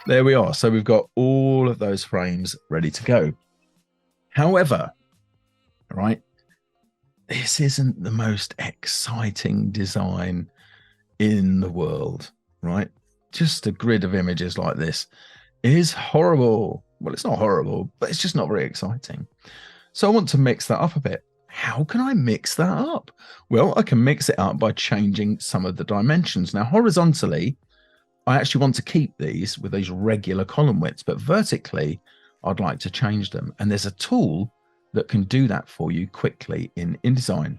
There we are. So we've got all of those frames ready to go. However, right, this isn't the most exciting design in the world, right? Just a grid of images like this is horrible. Well, it's not horrible, but it's just not very exciting. So I want to mix that up a bit. How can I mix that up? Well, I can mix it up by changing some of the dimensions. Now, horizontally, I actually want to keep these with these regular column widths, but vertically, I'd like to change them. And there's a tool that can do that for you quickly in InDesign.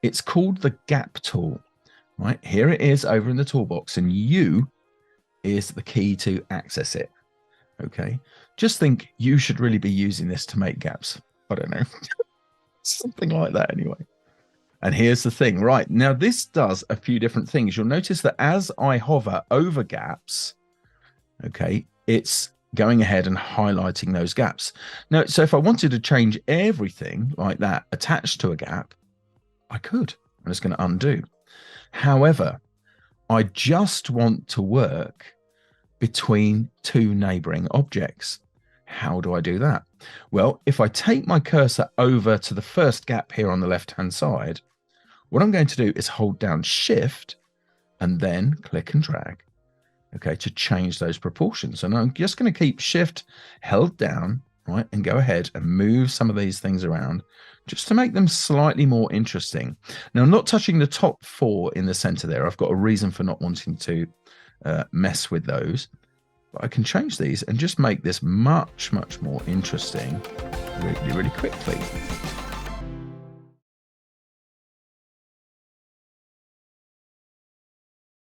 It's called the gap tool, right? Here it is over in the toolbox, and U is the key to access it. Okay. Just think you should really be using this to make gaps. I don't know. Something like that anyway. And here's the thing, right? Now, this does a few different things. You'll notice that as I hover over gaps, okay, it's going ahead and highlighting those gaps. Now, so if I wanted to change everything like that attached to a gap, I could. I'm just going to undo. However, I just want to work between two neighboring objects. How do I do that? Well, if I take my cursor over to the first gap here on the left-hand side, what I'm going to do is hold down Shift and then click and drag, okay, to change those proportions. And I'm just going to keep Shift held down, right, and go ahead and move some of these things around just to make them slightly more interesting. Now, I'm not touching the top four in the center there. I've got a reason for not wanting to mess with those. But I can change these and just make this much, much more interesting really, really quickly.